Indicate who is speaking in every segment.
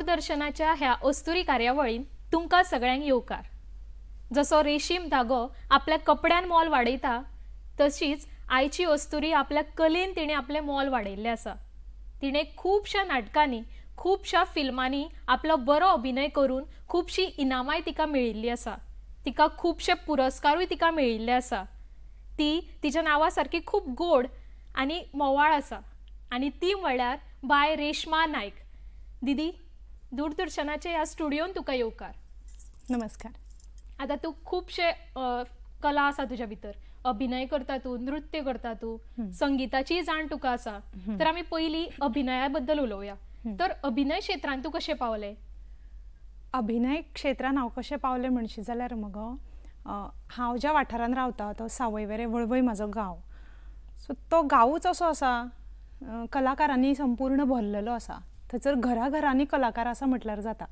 Speaker 1: दूरदर्शनाच्या ह्या अस्तुरी कार्यावळीन तुमकां सगळ्यांक येवकार। जसो रेशीम धागो आपल्या कपड्यान मोल वाडयता तशीच आयची अस्तुरी आपल्या कलेन तिणे आपले मोल वाडयल्ले आसा। तिणे खूबशा नाटकांनी खूबशा फिल्मांनी आपलो बरो अभिनय करून खूबशी इनामाय तिका मेळिल्ली आसा। तिका खूबशे पुरस्कारूय तिका मेळिल्ले आसा। ती तिच्या नांवा सारकी खूब गोड आनी मोवाळ आसा आनी ती म्हणल्यार बाय रेश्मा नायक। दीदी, दूरदर्शनाचे ह्या स्टुडियोन तुका येवकार।
Speaker 2: नमस्कार।
Speaker 1: आता तू खूबशे कला आसा तुज्या भितर, अभिनय करता तू, नृत्य करता तू, संगीताची जाण तुका आसा। तर आमी पयली अभिनया बद्दल उलोवया। तर अभिनय क्षेत्रांत तू कशें पावले?
Speaker 2: अभिनय क्षेत्रान हांव कशें पावलें म्हणशी जाल्यार मगो हांव ज्या वाठारान रावता तो सावयवेरें वळवय म्हाजो गांव। सो तो गांवूच असो आसा कलाकारांनी संपूर्ण भरलेलो आसा। थंयसर घराघरांनी कलाकार आसा म्हटल्यार जाता।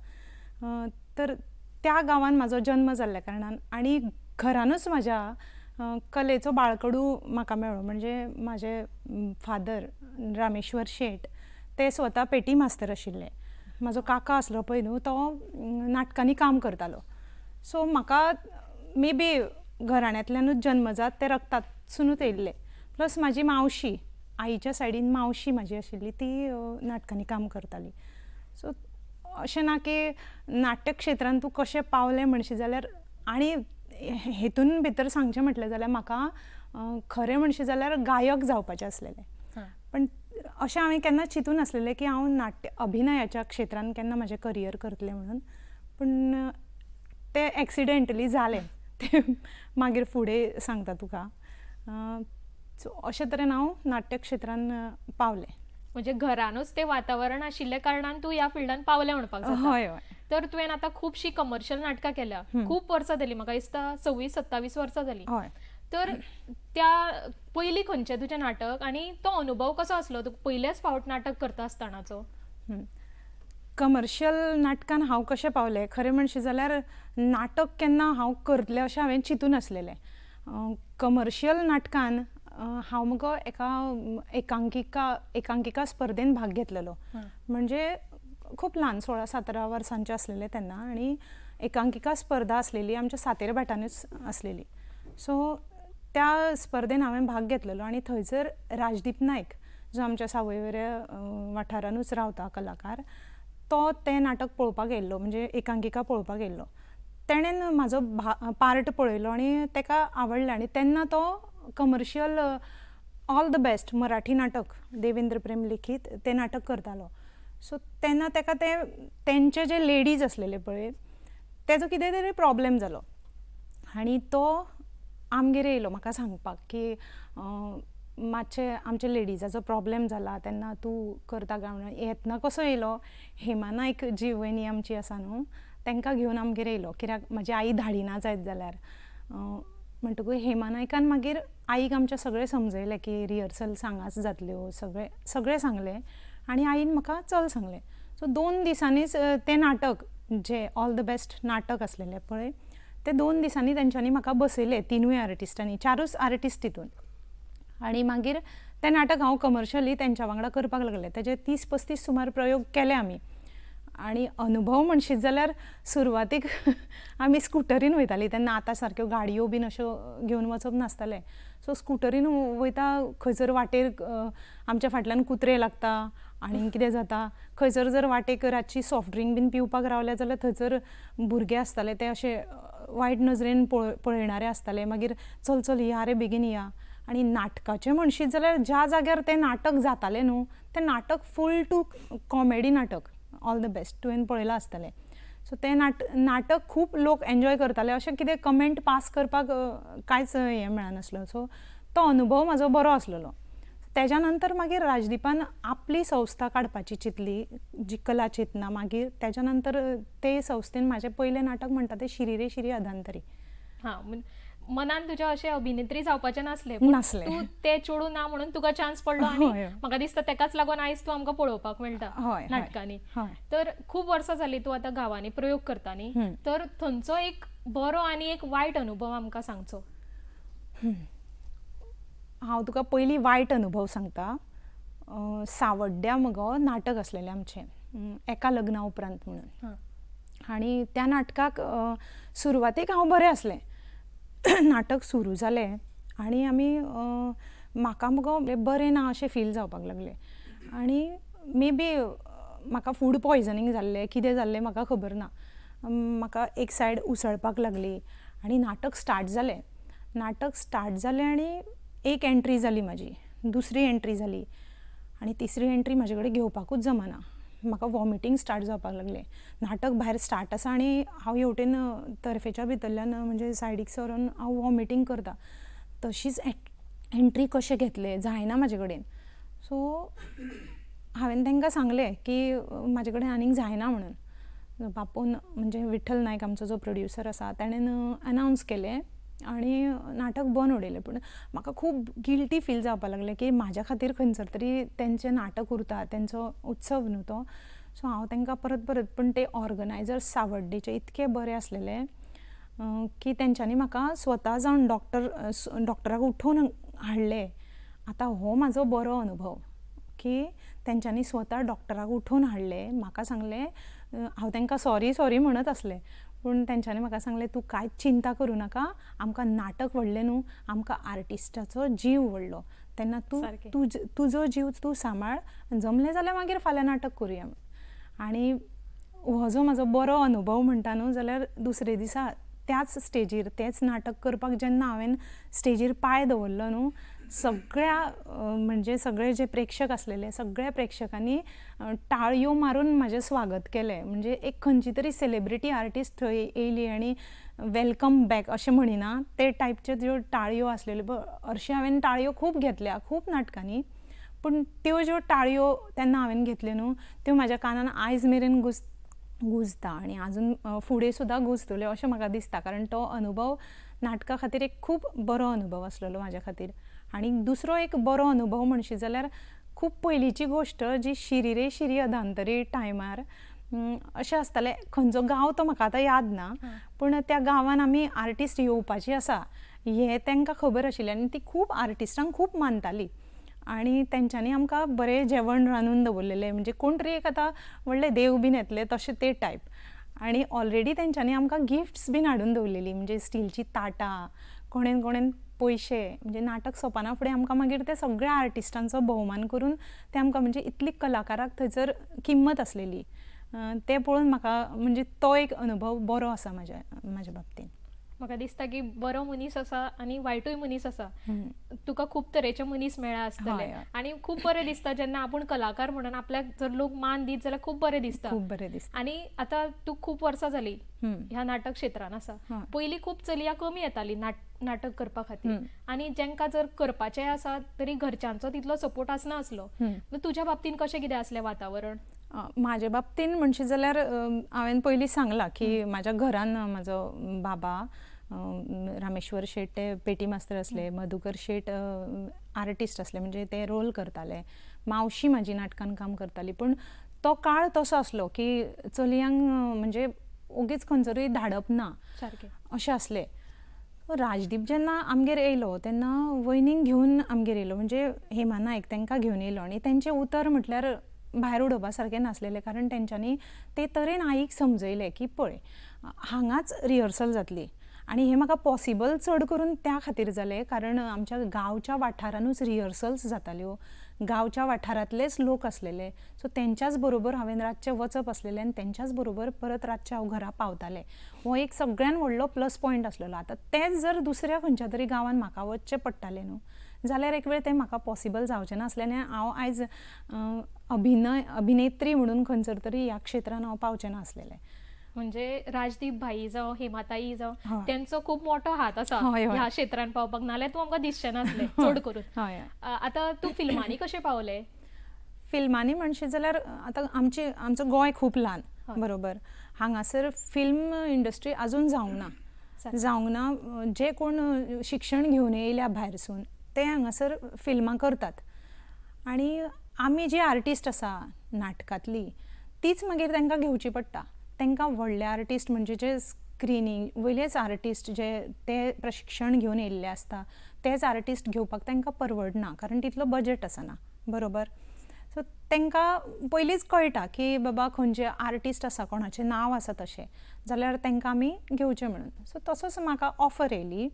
Speaker 2: तर त्या गांवान म्हाजो जन्म जाल्ल्या कारणान आनी घरानूच म्हाज्या कलेचो बाळकडू म्हाका मेळ्ळो। म्हणजे म्हाजे फादर रामेश्वर शेट ते स्वता पेटी मास्तर आशिल्ले। म्हाजो काका आसलो पळय न्हू तो नाटकांनी काम करतालो। सो म्हाका मे बी घराण्यांतल्यानूच जन्मजात ते रक्तांतसूनच येयल्ले। प्लस म्हाजी मावशी आईच्या सायडीन मावशी म्हाजी आशिल्ली ती नाटकांनी काम करताली। सो अशें ना की नाट्य क्षेत्रांत तूं कशें पावलें म्हणशी जाल्यार आनी हेतून भितर सांगचें म्हटलें जाल्यार म्हाका खरें म्हणशी जाल्यार गायक जावपाचें आसलेलें। पण अशें हांवें केन्ना चिंतून नासलेलें की हांव नाट्य अभिनयाच्या क्षेत्रांत केन्ना म्हजें करियर करतलें म्हणून। पण तें एक्सिडेंटली जालें तें मागीर फुडें सांगता तुका। सो अशे तरेन हांव नाट्य क्षेत्रांत पावलें।
Speaker 1: म्हणजे घरानूच ते वातावरण आशिल्ल्या कारणान तू ह्या फिल्डान पावलें म्हणपाक जाता।
Speaker 2: हय हय।
Speaker 1: तर तुवें आतां खूबशी कमर्शियल नाटकां केल्या, खूब वर्सां जालीं, म्हाका दिसता 26-27 वर्सां जालीं।
Speaker 2: हय।
Speaker 1: तर त्या पयलीं खंयचें तुजें नाटक आनी तो अनुभव कसो आसलो तूं पयलेच फावट नाटक करता आसतनाचो?
Speaker 2: कमर्शियल नाटकान हांव कशें पावलें खरें म्हणशी जाल्यार नाटक केन्ना हांव करतलें अशें हांवें चिंतून नासलेलें। कमर्शियल नाटकान हांव मगो एका एकांकिका स्पर्धेन भाग घेतलेलो। म्हणजे खूब ल्हान 16-17 वर्सांचें आसलेलें तेन्ना आनी एकांकिका स्पर्धा आसलेली आमच्या सातेर भाटानूच आसलेली। सो त्या स्पर्धेन हांवें भाग घेतलेलो आनी थंयसर राजदीप नायक जो आमच्या सावयवेऱ्या वाठारानूच रावता कलाकार तो तें नाटक पळोवपाक येयल्लो, म्हणजे एकांकिका पळोवपाक येयल्लो। तेणेन म्हाजो पार्ट पळयलो आनी ताका आवडलें आनी तेन्ना तो commercial all the best Marathi नाटक देवेंद्र प्रेम लिखीत तें नाटक करतालो। सो तेन्ना ताका तेंचे जे लेडीज आसलेले पळय तेजो कितें तरी प्रॉब्लेम जालो आनी तो आमगेर येयलो म्हाका सांगपाक की मातशें आमच्या लेडीजाचो प्रॉब्लेम जाला तेन्ना तूं करता काय म्हणून। येतना कसो येयलो, हेमा नायक जी वयनी आमची आसा न्हू तांकां घेवन आमगेर येयलो, कित्याक म्हाजी आई धाडिना जायत जाल्यार। म्हणटकूच हेमा नायकान मागीर आईक आमच्या सगळें समजयलें की रिहर्सल सांगाच जातल्यो, सगळें सांगलें आनी आईन म्हाका चल सांगलें। सो 2 दिसांनीच तें नाटक जें ऑल द बेस्ट नाटक आसलेलें पळय तें 2 दिसांनी तेंच्यांनी म्हाका बसयलें, 3 आर्टिस्टांनी, 4 आर्टिस्ट तितून। आनी मागीर तें नाटक हांव कमर्शियली तेंच्या वांगडा करपाक लागलें। तेजे 30-35 सुमार प्रयोग केले आमी। आनी अनुभव म्हणशीत जाल्यार सुरवातीक आमी स्कुटरीन वयतालीं तेन्ना आतां सारक्यो गाडयो बीन अश्यो घेवन वचप नासतालें। सो स्कुटरीन वयता, खंयसर वाटेर आमच्या फाटल्यान कुत्रे लागता आनी कितें जाता, खंयसर जर वाटेक रातची सॉफ्ट ड्रिंक बीन पिवपाक रावले जाल्यार थंयसर भुरगे आसताले ते अशे वायट नजरेन पळयणारे आसताले। मागीर चल चल या रे बेगीन या। आनी नाटकाचें म्हणशीत जाल्यार ज्या जाग्यार तें नाटक जातालें न्हू तें नाटक फूल टू कॉमेडी नाटक ऑल द बेस्ट तुवें पळयलां आसतलें। सो तें नाटक खूब लोक एन्जॉय करताले, अशें कितें कमेंट पास करपाक कांयच हें मेळनासलो। सो तो अनुभव म्हाजो बरो आसलेलो। तेज्या नंतर मागीर राजदीपान आपली संस्था काडपाची चिंतली जी कला चेतना। मागीर तेज्या नंतर ते संस्थेन म्हाजें पयलें नाटक म्हणटा तें शिरी रे शिरी अधांतरी।
Speaker 1: हां, मनान तुज्या अशें अभिनेत्री जावपाचें नासलें,
Speaker 2: नासलें।
Speaker 1: तूं तें चेडूं ना म्हणून तुका चान्स पडलो आनी म्हाका दिसता तेकाच लागून आयज तूं आमकां पळोवपाक मेळटा नाटकांनी। तर खूब वर्सां जालीं तूं आतां गांवांनी प्रयोग करता न्ही, तर थंयचो एक बरो आनी एक वायट अनुभव आमकां सांगचो।
Speaker 2: हांव तुका पयलीं वायट अनुभव सांगता। सावड्ड्या मगो नाटक आसलेलें आमचें एका लग्ना उपरांत म्हणून.
Speaker 1: हां.
Speaker 2: आनी त्या नाटकाक सुरवातेक हांव बरें असलें. नाटक सुरू जालें आनी आमी म्हाका मुगो बरें ना अशें फील जावपाक लागलें. आनी मे बी म्हाका फूड पॉयजनींग जाल्लें कितें जाल्लें म्हाका खबर ना. म्हाका एक सायड उसळपाक लागली आनी नाटक स्टार्ट जालें आनी एक एंट्री जाली म्हाजी, दुसरी एंट्री जाली आनी तिसरी एंट्री म्हाजे कडेन घेवपाकूच जमना. म्हाका वॉमिटींग स्टार्ट जावपाक लागलें. नाटक भायर स्टार्ट आसा आनी हांव हेवटेन तर्फेच्या भितरल्यान म्हणजे सायडीक सरून हांव वॉमिटींग करता. तशीच एंट्री कशें घेतले जायना म्हाजे कडेन. सो हांवें तांकां सांगलें की म्हाजे कडेन आनीक जायना म्हणून. बापून म्हणजे विठ्ठल नायक आमचो जो प्रोड्युसर आसा ताणें अनावन्स केलें आनी नाटक बंद उडयलें. पूण म्हाका खूब गिल्टी फील जावपाक लागलें की म्हाज्या खातीर खंयसर तरी तेंचें नाटक उरता, तेंचो उत्सव न्हू तो. सो हांव तांकां परत पूण ते ऑर्गनायजर्स सावड्डेचे इतके बरे आसलेले की तेंच्यांनी म्हाका स्वता जावन डॉक्टराक उठोवन हाडलें. आतां हो म्हाजो बरो अनुभव की तेंच्यांनी स्वता डॉक्टराक उठोवन हाडलें. म्हाका सांगलें, हांव तांकां सॉरी म्हणत आसलें, पूण तेंच्यांनी म्हाका सांगलें तूं कांयच चिंता करूं नाका, आमकां नाटक व्हडलें न्हू, आमकां आर्टिस्टाचो जीव व्हडलो, तेन्ना तुजो जीव तूं सांबाळ, जमलें जाल्यार मागीर फाल्यां नाटक करुया. आनी हो जो म्हाजो बरो अनुभव म्हणटा न्हू जाल्यार दुसरे दिसा त्याच स्टेजीर तेंच नाटक करपाक जेन्ना हांवें स्टेजीर पांय दवरलो न्हू, म्हणजे सगळे जे प्रेक्षक आसलेले सगळ्या प्रेक्षकांनी टाळयो मारून म्हाजें स्वागत केलें. म्हणजे एक खंयची तरी सेलिब्रिटी आर्टिस्ट थंय येयली आनी वेलकम बॅक अशें म्हणिना ते टायपच्यो ज्यो टाळयो आसलेल्यो हरशीं हांवें टाळयो खूब घेतल्या खूब नाटकांनी. पूण त्यो ज्यो टाळयो तेन्ना हांवें घेतल्यो न्हू त्यो म्हाज्या कानान आयज मेरेन गुजता आनी आजून फुडें सुद्दां गुजतल्यो अशें म्हाका दिसता. कारण तो अनुभव नाटका खातीर एक खूब बरो अनुभव आसलेलो म्हाज्या खातीर. आनी दुसरो एक बरो अनुभव म्हणशी जाल्यार खूब पयलींची गोश्ट जी शिरी रे शिरी अधांतरी टायमार अशें आसतालें. खंयचो गांव तो म्हाका आतां याद ना, पूण त्या गांवान आमी आर्टिस्ट येवपाची आसा हें तांकां खबर आशिल्लें आनी ती खूब आर्टिस्टांक खूब मानताली. आनी तेंच्यांनी आमकां बरें जेवण रांदून दवरलेलें, म्हणजे कोण तरी एक आतां व्हडले देव बीन येतले तशें ते टायप. आनी ऑलरेडी तेंच्यांनी आमकां गिफ्ट्स बीन हाडून दवरलेलीं, म्हणजे स्टीलची ताटां, कोणेन पयशे. म्हणजे नाटक सोंपना फुडें आमकां मागीर ते सगळ्या आर्टिस्टांचो भोवमान करून ते आमकां म्हणजे इतली कलाकाराक थंयसर किंमत आसलेली. ते पळोवन म्हाका म्हणजे तो एक अनुभव बरो आसा म्हाज्या बाबतीन.
Speaker 1: म्हाका दिसता की बरो मनीस आसा आनी वायटूय मनीस आसा. तुका खूब तरेचे मनीस मेळ्ळा आसतले आनी खूब बरें दिसता जेन्ना आपूण कलाकार म्हणून आपल्याक जर लोक मान दीत जाल्यार खूब बरें दिसता. आनी आतां तूं खूब वर्सां जाली ह्या नाटक क्षेत्रान आसा. पयलीं खूब चलयां कमी येतालीं नाटक करपा खातीर आनी जेंकां जर करपाचें आसा तरी घरच्यांचो तितलो सपोर्ट आसना आसलो. तुज्या बाबतीन कशें कितें आसलें वातावरण?
Speaker 2: म्हाज्या बाबतीन म्हणशी जाल्यार हांवें पयलीं सांगलां की म्हाज्या घरान म्हाजो बाबा रामेश्वर शेट ते पेटी मास्तर आसले, मधुकर शेट आर्टिस्ट आसले, म्हणजे ते रोल करताले, मावशी म्हाजी नाटकान काम करताली. पूण तो काळ तसो आसलो की चलयांक म्हणजे ओगीच खंयसरूय धाडप ना अशें आसलें. राजदीप जेन्ना आमगेर येयलो तेन्ना वयनीक घेवन आमगेर येयलो, म्हणजे हेमा नायक तांकां घेवन येयलो. आनी तेंचें उतर म्हटल्यार भायर उडोवपा सारकें नासलेलें, कारण तेंच्यांनी ते तरेन आईक समजयलें की पळय हांगाच रिहर्सल जातली. आनी हें म्हाका पॉसिबल चड करून त्या खातीर जालें कारण आमच्या गांवच्या वाठारानूच रिहर्सल्स जाताल्यो, गांवच्या वाठारांतलेच लोक आसलेले. सो तेंच्याच बरोबर हांवें रातचें वचप आसलेलें आनी तेंच्याच बरोबर परत रातचें हांव घरा पावतालें. हो एक सगळ्यान व्हडलो प्लस पॉयंट आसलेलो. आतां तेंच जर दुसऱ्या खंयच्या तरी गांवान म्हाका वचचें पडटालें न्हू जाल्यार एक वेळ तें म्हाका पॉसिबल जावचें नासलें आनी हांव आयज अभिनेत्री म्हणून खंयसर तरी ह्या क्षेत्रान हांव पावचें नासलेलें.
Speaker 1: म्हणजे राजदीप भाई जावं हेमाताई जावं त्यांचो खूब मोठो हात आसा ह्या क्षेत्रान पावपाक, नाल्यार तूं आमकां दिसचें नासलें चड करून. आतां तूं फिल्मांनी कशें पावलें?
Speaker 2: फिल्मांनी म्हणशी जाल्यार आतां आमचो गोंय खूब ल्हान बरोबर. हांगासर फिल्म इंडस्ट्री आजून जावंक ना. जे कोण शिक्षण घेवन येयल्या भायरसून ते हांगासर फिल्मां करतात. आनी आमी जी आर्टिस्ट आसा नाटकांतली तीच मागीर तांकां घेवची पडटा. तांकां व्हडले आर्टिस्ट म्हणजे जे स्क्रिनींग वयलेच आर्टिस्ट जे ते प्रशिक्षण घेवन येयल्ले आसता तेच आर्टिस्ट घेवपाक तांकां परवडना, कारण तितलो बजेट आसना बरोबर. सो तांकां पयलींच कळटा की बाबा खंयचे आर्टिस्ट आसा कोणाचें नांव आसा तशें जाल्यार तांकां आमी घेवचें म्हणून. सो तसोच म्हाका ऑफर येयली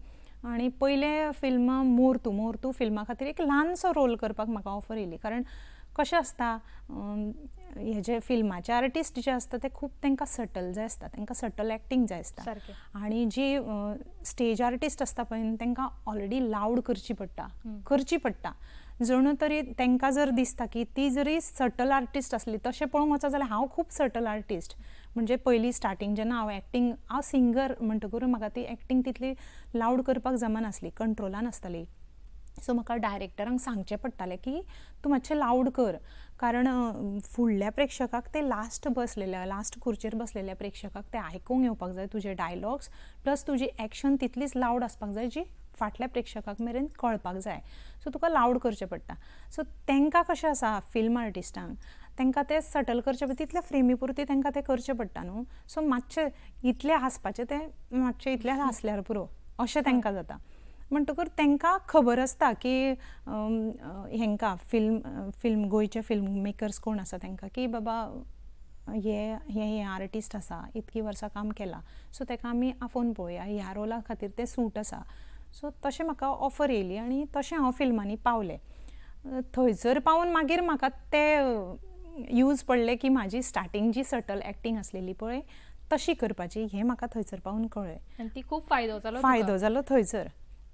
Speaker 2: आनी पयलें फिल्म मोरतू फिल्मा खातीर एक ल्हानसो रोल करपाक म्हाका ऑफर येयली. कारण कशें आसता हे जे फिल्माचे आर्टिस्ट जे आसता ते खूब तांकां सटल जाय आसता, तांकां सटल एक्टींग जाय आसता.
Speaker 1: सारकें.
Speaker 2: आनी जी स्टेज आर्टिस्ट आसता पळय तांकां ऑलरेडी लावड करची पडटा. जणू तरी तांकां जर दिसता की ती जरी सटल आर्टिस्ट आसली, तशें पळोवंक वचत जाल्यार हांव खूब सटल आर्टिस्ट. म्हणजे पयलीं स्टार्टींग जेन्ना हांव सिंगर म्हणटकूच म्हाका ती एक्टींग तितली लावड करपाक जमनासली, कंट्रोलान आसताली. सो म्हाका डायरेक्टरांक सांगचें पडटालें की तूं मातशें लावड कर, कारण फुडल्या प्रेक्षकाक ते लास्ट खुर्चेर बसलेल्या प्रेक्षकाक ते आयकूंक येवपाक जाय तुजे डायलॉग्स, प्लस तुजी एक्शन तितलीच लावड आसपाक जाय जी फाटल्या प्रेक्षकाक मेरेन कळपाक जाय. सो तुका लावड करचें पडटा. सो तांकां कशें आसा फिल्म आर्टिस्टांक, तांकां ते सटल करचें पडटा, तितल्या फ्रेमी पुरती तांकां तें करचें पडटा न्हू. सो मातशें इतलें हांसपाचें तें मातशें इतलें हांसल्यार पुरो अशें तांकां जाता. म्हणटकूच तांकां खबर आसता की हांकां फिल्म गोंयचे फिल्म मेकर्स कोण आसा तांकां की बाबा हे आर्टिस्ट आसा, इतकी वर्सां काम केलां, सो ताका आमी आफोवन पळोवया, ह्या रोला खातीर ते सूट आसा. सो तशें म्हाका ऑफर येयली आनी तशें हांव फिल्मांनी पावलें. थंयसर पावून मागीर म्हाका ते यूज पडले की म्हाजी स्टार्टींग जी सटल एक्टींग आसलेली पळय तशी करपाची हें म्हाका थंयसर पावून कळ्ळें.
Speaker 1: आनी ती खूब फायदो
Speaker 2: जालो थंयसर.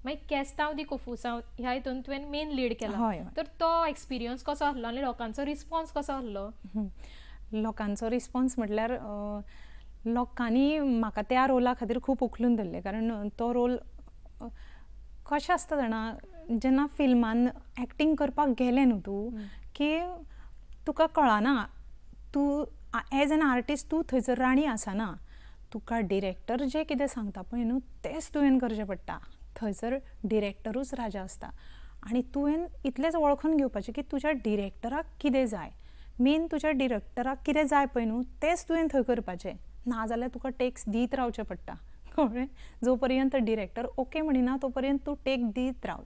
Speaker 1: मागीर केस्तांव दी कोफूसांव ह्या हितून तुवें मेन लीड केला.
Speaker 2: हय.
Speaker 1: तर तो एक्सपिरियन्स कसो आसलो आनी लोकांचो रिस्पॉन्स कसो आसलो?
Speaker 2: लोकांचो रिस्पॉन्स म्हटल्यार लोकांनी म्हाका त्या रोला खातीर खूब उखलून धरलें. कारण तो रोल कशें आसता जाणा, जेन्ना फिल्मान एक्टींग करपाक गेलें न्हू तूं की तुका कळना तूं एज एन आर्टिस्ट तूं थंयसर राणी आसना. तुका डिरेक्टर जें कितें सांगता पळय न्हू तेंच तुवें करचें पडटा. थंयसर डिरेक्टरूच राजा आसता आनी तुवें इतलेंच वळखून घेवपाचें की तुज्या डिरेक्टराक कितें जाय. मेन तुज्या डिरेक्टराक कितें जाय पळय न्हू तेंच तुवें थंय करपाचें. नाजाल्यार तुका टेक्स दीत रावचें पडटा. कळ्ळें? जो पर्यंत डिरेक्टर ओके म्हणिना तो पर्यंत तूं टेक दीत राव.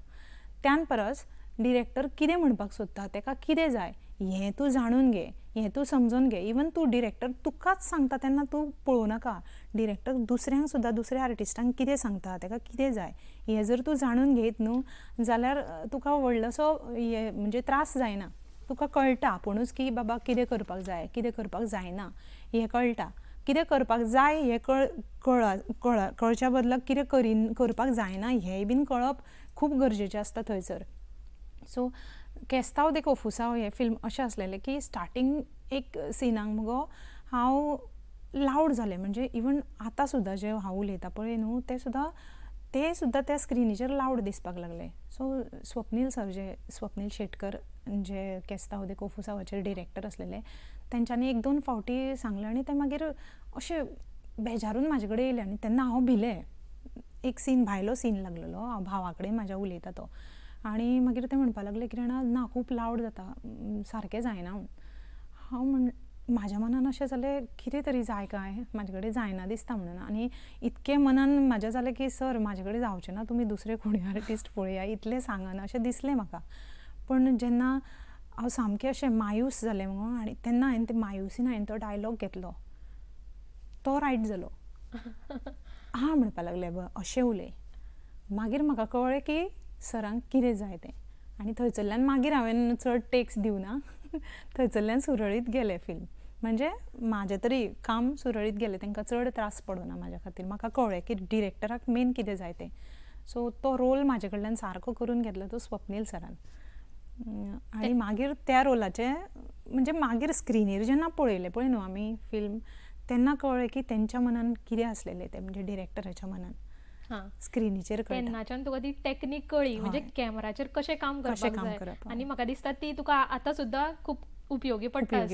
Speaker 2: त्यान परस डिरेक्टर कितें म्हणपाक सोदता, ताका कितें जाय हें तूं जाणून घे, हें तूं समजून घे. इवन तूं डिरेक्टर तुकाच सांगता तेन्ना तूं पळोवं नाका. डिरेक्टर दुसऱ्यांक सुद्दां दुसऱ्या आर्टिस्टांक कितें सांगता, ताका कितें जाय हें जर तूं जाणून घेयत न्हू जाल्यार तुका व्हडलोसो म्हणजे त्रास जायना. तुका कळटा आपुणूच की बाबा कितें करपाक जाय, कितें करपाक जायना हें कळटा. कितें करपाक जाय हें कळच्या बदलाक कितें करपाक जायना हेंय बीन कळप खूब गरजेचें आसता थंयसर. सो केस्तांव दे कोफूसांव हें फिल्म अशें आसलेलें की स्टार्टींग एक सिनाक मुगो हांव लावड जालें. म्हणजे इवन आतां सुद्दां जे हांव उलयतां पळय न्हू ते सुद्दां त्या स्क्रिनीचेर लावड दिसपाक लागले. सो स्वप्नील शेटकर जे केस्तांव दे कोफूसांवाचे डिरेक्टर आसलेले तेंच्यांनी एक दोन फावटी सांगलें आनी ते मागीर अशें बेजारून म्हाजे कडेन येयले आनी तेन्ना हांव भिलें. एक भायलो सीन लागलेलो, हांव भावा कडेन म्हाज्या उलयता तो आनी मागीर ते म्हणपाक लागले कितें जाणा ना खूब लावड जाता, सारकें जायना म्हणून. हांव म्हाज्या मनान अशें जालें कितें तरी जाय काय, म्हाजे कडेन जायना दिसता म्हणून. आनी इतकें मनान म्हाजें जालें की सर म्हाजे कडेन जावचें ना, तुमी दुसरे कोणी आर्टिस्ट पळया इतलें सांगान अशें दिसलें म्हाका. पण जेन्ना हांव सामकें अशें मायूस जालें मुगो आनी तेन्ना हांवें ते मायुसीन हांवें तो डायलॉग घेतलो, तो रायट जालो. हां म्हणपाक लागले अशें उलय. मागीर म्हाका कळ्ळें की सरांक कितें जाय तें आनी थंयसरल्यान मागीर हांवें चड टेक्स दिवना. थंयसरल्यान सुरळीत गेलें फिल्म. म्हणजे म्हाजें तरी काम सुरळीत गेलें, तांकां चड त्रास पडना म्हाज्या खातीर. म्हाका कळ्ळें की डिरेक्टराक मेन कितें जाय तें. सो तो रोल म्हाजे कडल्यान सारको करून घेतलो तो स्वप्नील सरान. आनी मागीर त्या रोलाचे म्हणजे मागीर स्क्रिनीर जेन्ना पळयलें पळय न्हू आमी फिल्म तेन्ना कळ्ळें की तेंच्या मनान कितें आसलेलें तें, म्हणजे डिरेक्टराच्या मनान स्क्रिनीचेर
Speaker 1: तेन्नाच्यान तुका ती टॅक्नीक कळ्ळी, म्हणजे कॅमेराचेर कशें काम करपाक जाय. आनी म्हाका दिसता ती तुका आतां सुद्दां खूब उपयोगी पडटा.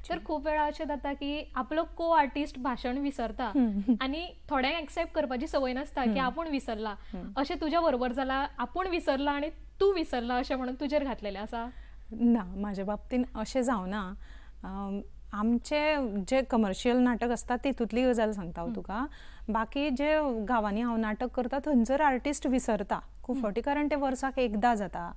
Speaker 1: तर खूब वेळा अशें जाता की आपलो को आर्टिस्ट भाशण विसरता आनी थोड्यांक एक्सेप्ट करपाची संवय नासता की आपूण विसरला. अशें तुज्या बरोबर जालां, आपूण विसरला आनी तूं विसरला अशें म्हणून तुजेर घातलेलें आसा?
Speaker 2: ना, म्हाज्या बाबतीन अशें जावना. आमचे जे कमर्शियल नाटक आसता तितूंतली गजाल सांगता हांव तुका. बाकी जे गांवांनी हांव नाटक करता थंयसर आर्टिस्ट विसरता खूब फावटी, कारण ते वर्साक एकदां जाता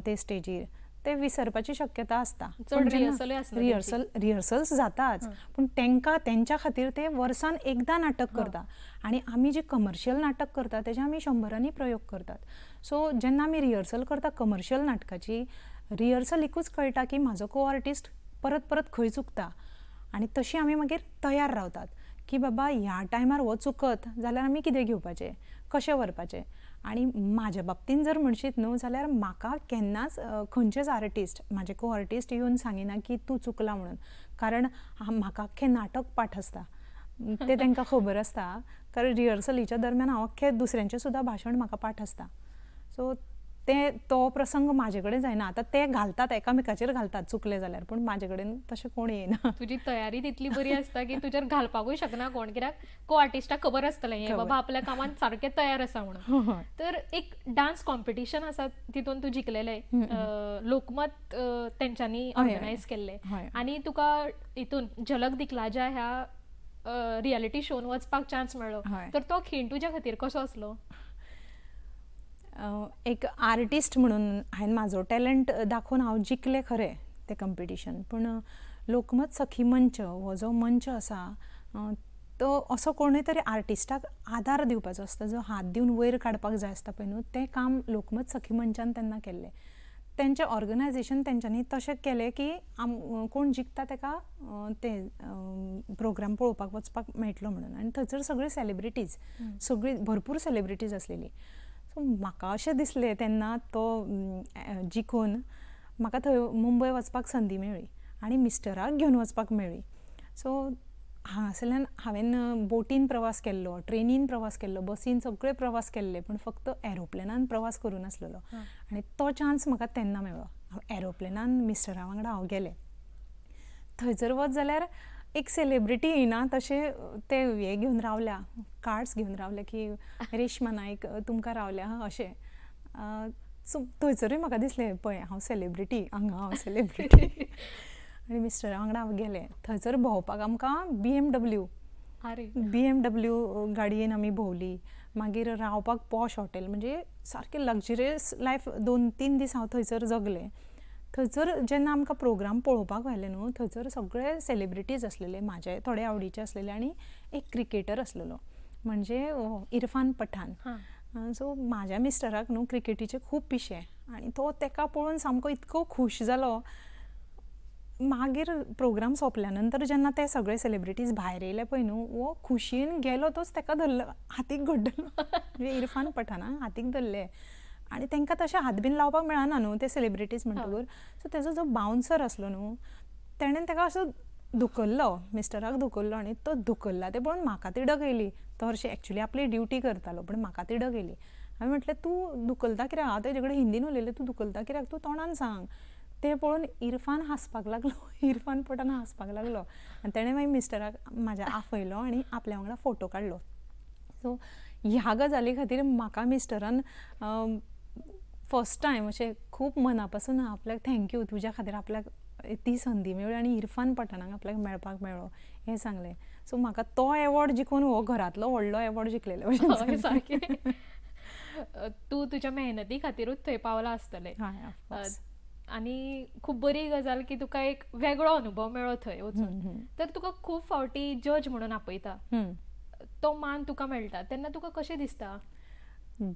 Speaker 2: ते स्टेजीर. ते विसरपाची शक्यता आसता.
Speaker 1: चड rehearsal आसना
Speaker 2: रिहर्सल्स जाताच, पण त्यांच्या खातीर ते वर्सान एकदा नाटक करता आणि आमी जे कमर्शियल नाटक करता तेजे आमी 100रांनी प्रयोग करतात. सो जेन्ना आमी रिहर्सल करता कमर्शियल नाटकाची, रिहर्सलीकूच कळटा की म्हाजो को आर्टिस्ट परत परत खंय चुकता आनी तशी आमी मागीर तयार रावतात की बाबा ह्या टायमार हो चुकत जाल्यार आमी कितें घेवपाचें, कशें व्हरपाचें. आनी म्हाज्या बाबतीन जर म्हणशीत न्हू जाल्यार म्हाका केन्नाच खंयचेच आर्टिस्ट म्हाजे को आर्टिस्ट येवन सांगिना की तूं चुकला म्हणून, कारण म्हाका अख्खें नाटक पाठ आसता. ते तांकां खबर आसता, कारण रिहर्सलीच्या दरम्यान हांव अख्खें दुसऱ्यांचें सुद्दां भाशण म्हाका पाठ आसता. सो तो प्रसंग म्हाजे कडेन जायना. आतां ते घालतात एकामेकाचेर घालतात चुकले जाल्यार, पूण म्हाजे कडेन तशें कोण येयना.
Speaker 1: तुजी तयारी तितली बरी आसता की तुजेर घालपाकूय शकना कोण, कित्याक को आर्टिस्टाक खबर आसतलें हे बाबा आपल्या कामान सारकें तयार आसा म्हणून. तर एक डान्स कॉम्पिटिशन आसा तितून तूं जिखलेलें, लोकमत तेंच्यांनी ऑर्गनायज केल्लें, आनी तुका हितून झलक दिखलाजा ह्या रियलिटी शोन वचपाक चान्स मेळ्ळो. तर तो खीण तुज्या खातीर कसो आसलो?
Speaker 2: एक आर्टिस्ट म्हणून हांवें म्हाजो टॅलंट दाखोवन हांव जिखलें खरें तें कंपिटिशन, पूण लोकमत सखी मंच हो जो मंच आसा तो असो कोणूय तरी आर्टिस्टाक आदार दिवपाचो आसता, जो हात दिवन वयर काडपाक जाय आसता पळय न्हू, तें काम लोकमत सखी मंचान तेन्ना केल्लें. तेंचें ऑर्गनायझेशन तेंच्यांनी तशें केलें की कोण जिखता तेका ते प्रोग्राम पळोवपाक वचपाक मेळटलो म्हणून. आनी थंयसर सगळी सेलिब्रिटीज, सगळी भरपूर सेलिब्रिटीज आसलेली. सो म्हाका अशें दिसलें तेन्ना तो जिखून म्हाका थंय मुंबय वचपाक संदी मेळ्ळी आनी मिस्टराक घेवन वचपाक मेळ्ळी. सो हांगासरल्यान हांवें बोटीन प्रवास केल्लो, ट्रेनीन प्रवास केल्लो, बसीन सगळे प्रवास केल्ले, पूण फक्त एरोप्लेनान प्रवास करूं नासलेलो. आनी तो चान्स म्हाका तेन्ना मेळ्ळो. हांव एरोप्लेनान मिस्टरा वांगडा हांव गेलें. थंयसर वच जाल्यार एक सेलिब्रिटी येयना तशें ते हे घेवन रावल्या, कार्ड्स घेवन रावले की रेश्मा नायक तुमकां रावल्या अशें. सो थंयसरूय म्हाका दिसलें पळय हांव सेलिब्रिटी, हांगा हांव सेलिब्रिटी. आनी मिस्टरा वांगडा हांव गेलें. थंयसर भोंवपाक आमकां BMW गाडयेन आमी भोंवली. मागीर रावपाक पॉश हॉटेल, म्हणजे सारकें लग्जरियस लायफ 2-3 दीस हांव थंयसर जगलें. थंयसर जेन्ना आमकां प्रोग्राम पळोवपाक व्हेले न्हू, थंयसर सगळे सेलिब्रिटीज आसलेले, म्हाजे थोडे आवडीचे आसलेले, आनी एक क्रिकेटर आसलेलो म्हणजे इरफान पठान. सो म्हाज्या मिस्टराक न्हू क्रिकेटीचे खूब पिशे आनी तो तेका पळोवन सामको इतको खूश जालो. मागीर प्रोग्राम सोंपल्या नंतर जेन्ना ते सगळे सेलिब्रिटीज भायर येयले पळय न्हू, वो खुशयेन गेलो तोच तेका धरलो, हातीक घडलो, म्हणजे इरफान पठानाक हातीक धरले. आनी तांकां तशें हात बीन लावपाक मेळना न्हू ते सेलिब्रिटीज म्हणटकूर. सो तेजो जो बाउन्सर आसलो न्हू, तेणेन ताका असो धुकल्लो, मिस्टराक धुकल्लो, आनी तो धुकल्ला ते पळोवन म्हाका तिडक येयली. तो हरशी एक्चुली आपली ड्युटी करतालो, पण म्हाका तिडक येयली. हांवें म्हटलें तूं धुकलता कित्याक? हांव तेजे कडेन हिंदीन उलयलें, तूं धुकलता कित्याक? तूं तोंडान सांग. ते पळोवन इरफान हांसपाक लागलो, इरफान पठान हांसपाक लागलो. आनी तेणें मागीर मिस्टराक म्हाज्या आफयलो आनी आपल्या वांगडा फोटो काडलो. सो ह्या गजाली खातीर म्हाका मिस्टरान फर्स्ट टायम अशें खूब मना पासून आपल्याक थँक्यू, तुज्या खातीर आपल्याक ती संदी मेळ्ळी आनी इरफान पठानाक आपल्याक मेळपाक मेळ्ळो हें सांगलें. सो म्हाका तो एवॉर्ड जिखून हो घरांतलो व्हडलो एवॉर्ड जिखलेलो भशेन
Speaker 1: सारकें. तूं तुज्या मेहनती खातीरूच थंय पावला आसतलें. आनी खूब बरी गजाल की तुका एक वेगळो अनुभव मेळ्ळो थंय वचून. तर तुका खूब फावटी जज म्हणून आपयता, तो मान तुका मेळटा तेन्ना तुका कशें दिसता?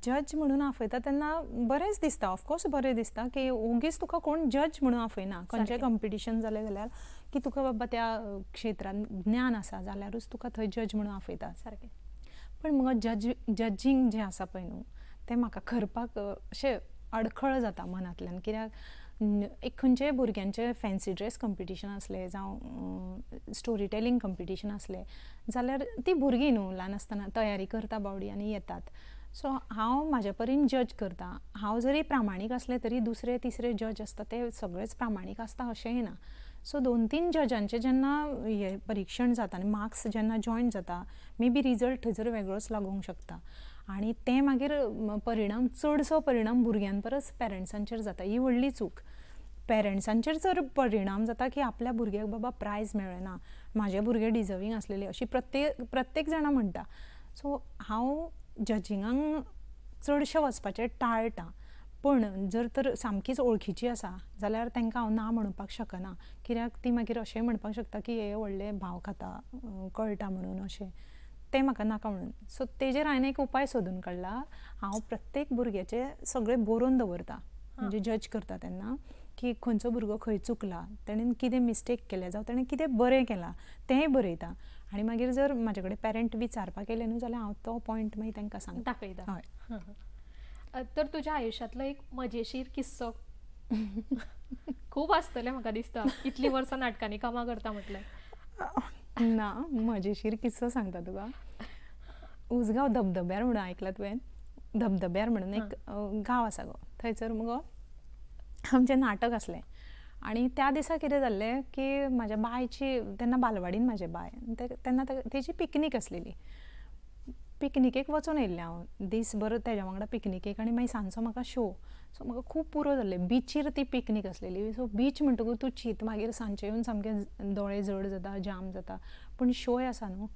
Speaker 2: जज म्हणून आपयता तेन्ना बरेंच दिसता, ऑफकोर्स बरें दिसता की ओगीच तुका कोण जज म्हणून आपयना. खंयचें कंपिटिशन जालें जाल्यार की तुका बाबा त्या क्षेत्रांत ज्ञान आसा जाल्यारूच तुका थंय जज म्हणून आपयता.
Speaker 1: सारकें.
Speaker 2: पण म्हाका जजींग जें आसा पळय न्हू, तें म्हाका करपाक अशें अडखळ जाता मनांतल्यान. कित्याक एक खंयचेय भुरग्यांचें फॅन्सी ड्रेस कंपिटिशन आसलें जावं स्टोरी टेलिंग कंपिटिशन आसलें जाल्यार तीं भुरगीं न्हू ल्हान आसतना तयारी करता बावडी आनी येतात. सो हांव म्हाज्या परीन जज करता. हांव जरी प्रामाणीक आसलें तरी दुसरे तिसरे जज आसता ते सगळेच प्रामाणीक आसता अशेंय ना. सो 2-3 जजांचें जेन्ना हें परिक्षण जाता आनी मार्क्स जेन्ना जॉयन जाता, मे बी रिजल्ट थंयसर वेगळोच लागूंक शकता. आनी तें मागीर परिणाम चडसो परिणाम भुरग्यां परस पेरंट्सांचेर जाता. ही व्हडली चूक. पेरंट्सांचेर जर परिणाम जाता की आपल्या भुरग्याक बाबा प्रायज मेळना, म्हाजे भुरगे डिजर्वींग आसलेले अशी प्रत्येक जाणा म्हणटा. सो हांव जजिंगांक चडशें वचपाचें टाळटां. पण जर तर सामकीच वळखीची आसा जाल्यार तांकां हांव ना म्हणपाक शकना, कित्याक ती मागीर अशेंय म्हणपाक शकता की हे व्हडले भाव खाता, कळटा म्हणून अशें, तें म्हाका नाका म्हणून. सो तेजेर हांवें एक उपाय सोदून काडला. हांव प्रत्येक भुरग्याचे सगळें बरोवन दवरता, म्हणजे जज करता तेन्ना की खंयचो भुरगो खंय चुकला, ताणें कितें मिस्टेक केलें जावं ताणें कितें बरें केलां तेंय बरयता. आनी मागीर जर म्हाजे कडेन पेरंट विचारपाक येले न्हू जाल्यार हांव तो पॉयंट मागीर तांकां सांगता.
Speaker 1: दाखयता.
Speaker 2: हय.
Speaker 1: तर तुज्या आयुश्यांतलो एक मजेशीर किस्सो खूब आसतले म्हाका दिसता, इतली वर्सां नाटकांनी कामां करता म्हटल्यार.
Speaker 2: ना, मजेशीर किस्सो सांगता तुका. उसगांव धबधब्यार म्हणून आयकलां तुवें? धबधब्यार म्हणून एक गांव आसा गो, थंयसर मुगो आमचें नाटक आसलें. आनी त्या दिसा कितें जाल्लें की म्हाज्या बायची, तेन्ना बालवाडीन म्हाजे बाय, तेन्ना तेजी पिकनीक आसलेली. पिकनिकेक वचून येयल्लें हांव दीसभर तेज्या वांगडा पिकनिकेक, आनी मागीर सांजचो म्हाका शो. सो म्हाका खूब पुरो जाल्लें. बिचीर ती पिकनीक आसलेली. सो बीच म्हणटकूच तूं चिंत, मागीर सांजचें येवन सामकें दोळे जड जाता, जाम जाता, पूण शोय आसा न्हू.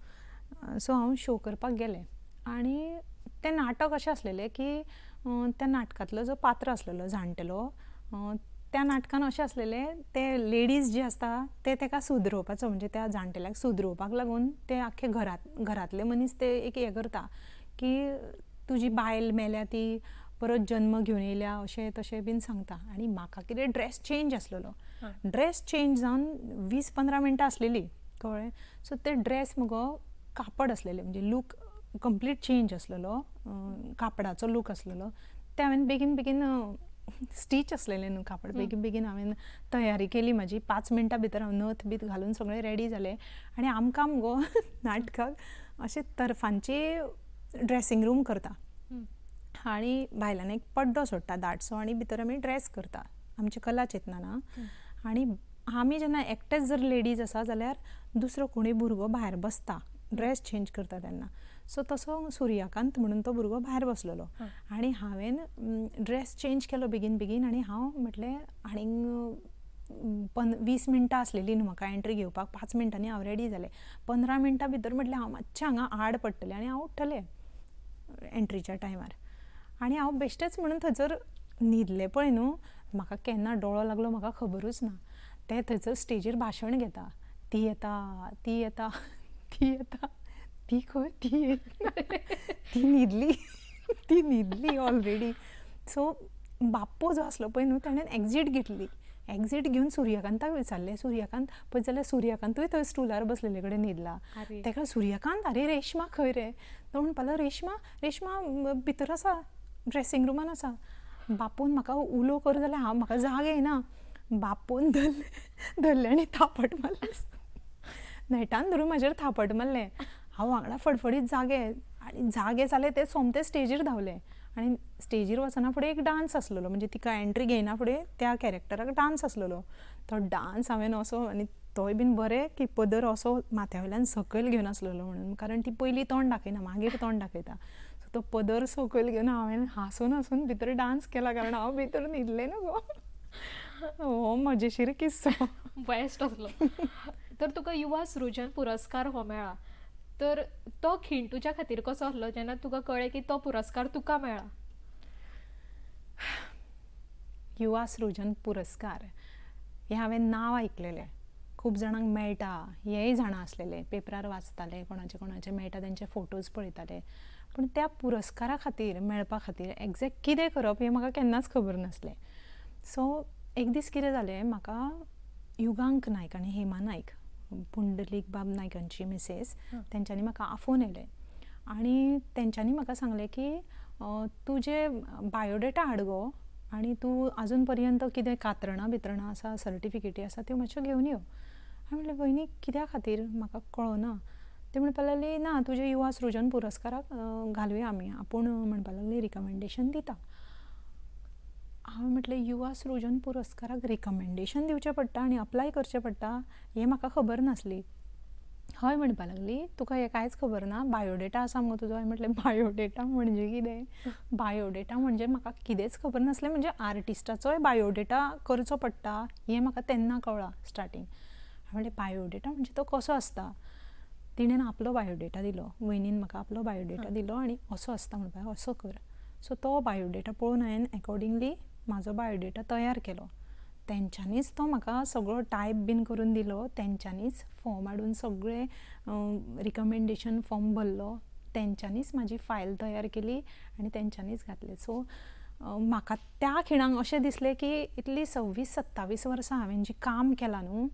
Speaker 2: सो हांव शो करपाक गेलें. आनी तें नाटक अशें आसलेलें की त्या नाटकांतलो जो पात्र आसलेलो जाणटेलो, त्या नाटकान अशें आसलेलें, ते लेडीज जे आसता ते ताका सुदरोवपाचो, म्हणजे त्या जाणटेल्याक सुदरोवपाक लागून ते आख्खे घरांतले मनीस ते एक हें करता की तुजी बायल मेल्या ती परत जल्म घेवन येयल्या अशें तशें बीन सांगता. आनी म्हाका कितें ड्रेस चेंज आसलेलो. ड्रेस चेंज जावन 20-15 मिनटां आसलेली, कळ्ळें. सो ते ड्रेस मुगो कापड आसलेले, म्हणजे लूक कंप्लीट चेंज आसलेलो, कापडाचो लूक आसलेलो. ते हांवें बेगीन बेगीन स्टीच आसलेलें न्हू कापड, बेगीन बेगीन हांवें तयारी केली म्हाजी. 5 मिनटां भितर हांव नथ बीत घालून सगळें रेडी जालें. आनी आमकां मुगो नाटकाक अशें तर्फांची ड्रेसींग रूम करता, आनी भायल्यान एक पड्डो सोडटा धाटसो, आनी भितर आमी ड्रेस करता, आमची कला चेतना. आनी आमी जेन्ना एकटेच जर लेडीज आसा जाल्यार दुसरो कोणूय भुरगो भायर बसता ड्रेस चेंज करता तेन्ना. सो तसो सूर्यकांत म्हणून तो भुरगो भायर बसलेलो. आनी हांवें ड्रेस चेंज केलो बेगीन बेगीन, आनी हांव म्हटलें आनीक 20 मिनटां आसलेली न्हू म्हाका एंट्री घेवपाक, 5 मिनटांनी हांव रेडी जालें. 15 मिनटां भितर म्हटलें हांव मातशें हांगा आड पडटलें, आनी हांव उठलें एंट्रीच्या टायमार. आनी हांव बेश्टेच म्हणून थंयसर न्हिदलें पळय न्हू, म्हाका केन्ना दोळो लागलो म्हाका खबरूच ना. ते थंयसर स्टेजीर भाशण घेता, ती येता, ती येता, ती येता, ती खंय, ती येता, ती न्हिदली ऑलरेडी. सो बाप्पो जो आसलो पळय न्हू, ताणें एक्झीट घेतली. एक्झीट घेवन सूर्यकांताक विचारलें, सूर्यकांत पळय जाल्यार सूर्यकांतूय थंय स्टुलार बसलेले कडेन न्हिदला. ताका सूर्यकांत, आरे रेश्मा खंय रे? तो म्हणपाक रेश्मा रेश्मा भितर आसा, ड्रेसींग रुमान आसा. बापून म्हाका उलो कर जाल्यार म्हाका जाग येना. बापून धरलें आनी थापट मारलें, नेटान धरून म्हाजेर थापट मारलें. हांव वांगडा फडफडीत जागे जाले ते सोमते स्टेजीर धांवले. आनी स्टेजीर वचना फुडें एक डान्स आसलेलो, म्हणजे तिका एंट्री घेयना फुडें त्या कॅरेक्टराक डान्स आसलेलो. तो डान्स हांवें असो, आनी तोय बीन बरें की पदर असो माथ्या वयल्यान सकयल घेवन आसलेलो म्हणून, कारण ती पयलीं तोंड दाखयना मागीर तोंड दाखयता. सो तो पदर सकयल घेवन हांवें हांसून हांसून भितर डान्स केला, कारण हांव भितर न्हिदलें न्हू गो. हो मजेशीर किस्सो.
Speaker 1: बेस्ट असलो. तर तुका युवा सृजन पुरस्कार हो मेळ्ळा, तर तो खीण तुज्या खातीर कसो आसलो जेन्ना तुका कळ्ळें की तो पुरस्कार तुका मेळ्ळा?
Speaker 2: युवा सृजन पुरस्कार हें हांवें नांव आयकलेलें, खूब जाणांक मेळटा हेंय जाणा आसलेले, पेपरार वाचताले, कोणाचे मेळटा तेंचे फोटोज पळयताले. पूण त्या पुरस्कारा खातीर मेळपा खातीर एग्जॅक्ट कितें करप हें म्हाका केन्नाच खबर नासलें. सो एक दीस कितें जालें, म्हाका युगांक नायक आनी हेमा नायक, पुंडलीक बाब नायकांची मिसेस, तेंच्यांनी म्हाका आफोवन येयलें. आनी तेंच्यांनी म्हाका सांगलें की तुजे बायोडेटा हाड गो, आनी तूं आजून पर्यंत कितें कात्रणां बित्रणां आसा, सर्टिफिकेटी आसा त्यो मातश्यो घेवन यो. हांवें म्हणलें वयनी कित्या खातीर म्हाका कळना. ते म्हणपाक लागली ना तुजे युवा सृजन पुरस्काराक घालुया आमी, आपूण म्हणपाक लागली रिकमेंडेशन दिता. हांवें म्हटलें युवा सृजन पुरस्काराक रिकमेंडेशन दिवचें पडटा आनी अप्लाय करचें पडटा हें म्हाका खबर नासली. हय म्हणपाक लागली, तुका हें कांयच खबर ना, बायोडेटा आसा मुगो तुजो. हांवें म्हटलें बायोडेटा म्हणजे कितें? बायोडेटा म्हणजे म्हाका कितेंच खबर नासलें, म्हणजे आर्टिस्टाचोय बायोडेटा करचो पडटा हें म्हाका तेन्ना कळ्ळां स्टार्टींग. हांवें म्हणलें बायोडेटा म्हणजे तो कसो आसता? तिणेन आपलो बायोडेटा दिलो, वयनीन म्हाका आपलो बायोडेटा दिलो आनी असो आसता म्हणपाक असो कर. सो तो बायोडेटा पळोवन हांवें अकॉर्डिंगली म्हाजो बायोडेटा तयार केलो. तेंच्यांनीच तो म्हाका सगळो टायप बीन करून दिलो, तेंच्यांनीच फॉर्म हाडून सगळे रिकमेंडेशन फॉर्म भरलो, तेंच्यांनीच म्हाजी फायल तयार केली आनी तेंच्यांनीच घातले. सो म्हाका त्या खिणाक अशें दिसलें की इतली 26-27 वर्सां हांवें जी काम केलां न्हू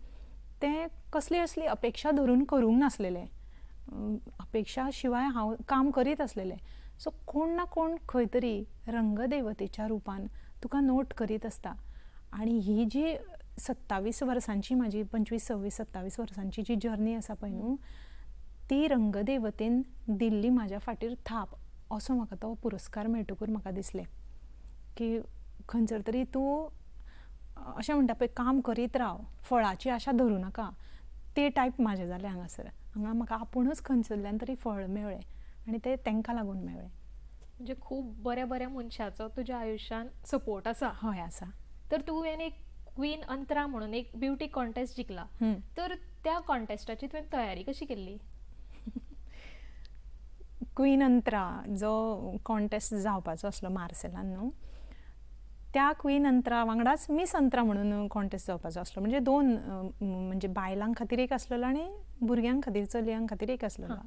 Speaker 2: तें कसली असली अपेक्षा धरून करूंक नासलेलें. अपेक्षा शिवाय हांव काम करीत आसलेलें. सो कोण ना कोण खंय तरी रंगदेवतेच्या रुपान तुका नोट करीत आसता. आनी ही जी 27 वर्सांची म्हाजी 25-26-27 वर्सांची जी जर्नी आसा पळय न्हू ती रंगदेवतेन दिल्ली म्हाज्या फाटीर थाप असो म्हाका तो पुरस्कार मेळटकूर म्हाका दिसलें की खंयसर तरी तूं अशें म्हणटा पळय काम करीत राव, फळाची आशा धरूं नाका, ते टायप म्हाजें जालें हांगासर. हांगा म्हाका आपुणूच खंयसरल्यान तरी फळ मेळ्ळें आनी तें तांकां लागून मेळ्ळें.
Speaker 1: म्हणजे खूब बऱ्या बऱ्या मनशाचो तुज्या आयुश्यान सपोर्ट आसा.
Speaker 2: हय आसा.
Speaker 1: तर तुवें एक क्वीन अंतरा म्हणून एक ब्युटी कॉन्टेस्ट जिखला, तर त्या कॉन्टेस्टाची तुवें तयारी कशी केल्ली?
Speaker 2: क्वीन अंतरा जो कॉन्टेस्ट जावपाचो आसलो मार्सेलान न्हू त्या क्वीन अंतरा वांगडाच मिस अंतरा म्हणून कॉन्टेस्ट जावपाचो आसलो. म्हणजे दोन म्हणजे बायलांक खातीर एक आसलेलो आनी भुरग्यांक खातीर चलयांक खातीर एक आसलेलो.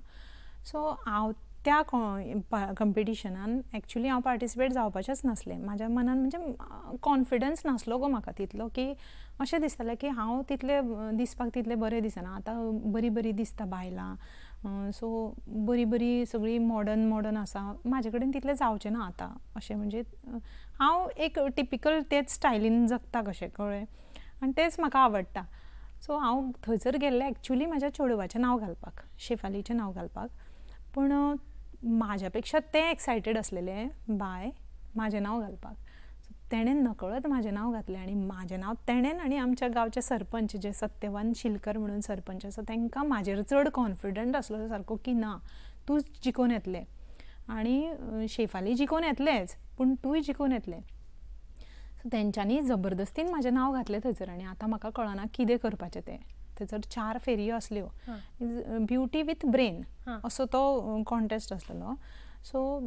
Speaker 2: सो हांव त्या कंपिटिशनान एक्चुली हांव पार्टिसिपेट जावपाचेंच नासलें. म्हाज्या मनान म्हणजे कॉन्फिडन्स नासलो गो म्हाका तितलो की अशें दिसतालें की हांव तितलें दिसपाक तितलें बरें दिसना. आतां बरीं बरीं दिसता बायलां, सो बरीं बरीं सगळीं मॉडर्न आसा, म्हाजे कडेन तितलें जावचें ना आतां. अशें म्हणजे हांव एक टिपिकल तेच स्टायलीन जगता कशें कळ्ळें आनी तेंच म्हाका आवडटा. सो हांव थंयसर गेल्लें एक्चुली म्हाज्या चेडवाचें नांव घालपाक, शेफालीचें नांव घालपाक. पूण म्हाज्या पेक्षा तें एक्सायटेड आसलेलें बाय म्हाजें नांव घालपाक. तेणें नकळत म्हाजें नांव घातलें आनी म्हाजें नांव तेणें आनी आमच्या गांवचे सरपंच जे सत्यवान शिलकर म्हणून सरपंच आसा तांकां म्हाजेर चड कॉन्फिडंट आसलो सारको की ना तूं जिखून येतलें आनी शेफाली जिखून येतलेंच पूण तूंय जिखून येतलें. सो तेंच्यांनी जबरदस्तीन म्हाजें नांव घातलें थंयसर आनी आतां म्हाका कळना कितें करपाचें तें. थंयसर 4 फेरयो आसल्यो. ब्युटी विथ ब्रेन असो तो कॉन्टेस्ट आसलेलो. सो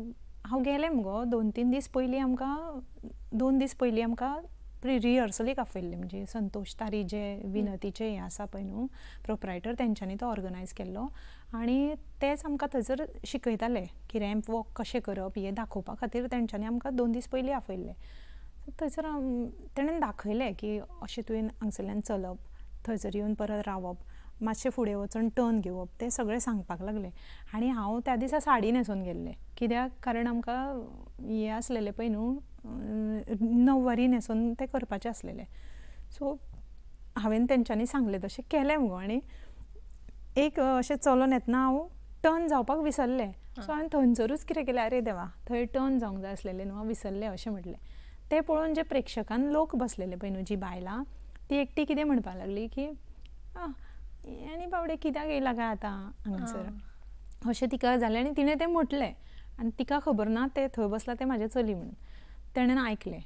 Speaker 2: हांव गेलें मुगो 2-3 दीस पयलीं आमकां 2 दीस पयलीं आमकां रिहर्सलीक आपयल्लें. म्हणजे संतोश तारी जे विनतीचे हें आसा पळय न्हू प्रोप्रायटर तेंच्यांनी तो ऑर्गनायज केल्लो आनी तेच आमकां थंयसर शिकयताले की रॅम्प वॉक कशें करप हें दाखोवपा खातीर तेंच्यांनी आमकां 2 दीस पयलीं आपयल्लें. थंयसर तेणेन दाखयलें की अशें तुवें हांगसरल्यान चलप, थंयसर येवन परत रावप, मातशें फुडें वचून टर्न घेवप, तें सगळें सांगपाक लागलें. आनी हांव त्या दिसा साडी न्हेसून गेल्लें कित्याक कारण आमकां हें आसलेलें पळय न्हू नववारी न्हेसून तें करपाचें आसलेलें. सो हांवें तेंच्यांनी सांगलें तशें केलें मुगो आनी एक अशें चलोन येतना हांव टर्न जावपाक विसरलें. सो हांवें थंयसरूच कितें केलें आरे देवा थंय टर्न जावंक जाय आसलेलें न्हू हांव विसरलें अशें म्हटलें. तें पळोवन जे प्रेक्षकान लोक बसलेले पळय न्हू जीं बायलां ती एकटी कितें म्हणपाक लागली की आनी बावडे कित्याक येयला काय आतां हांगासर अशें तिका जालें आनी तिणें तें म्हटलें आनी तिका खबर ना तें थंय बसला तें म्हाजें चली म्हणून. तेणेन आयकलें.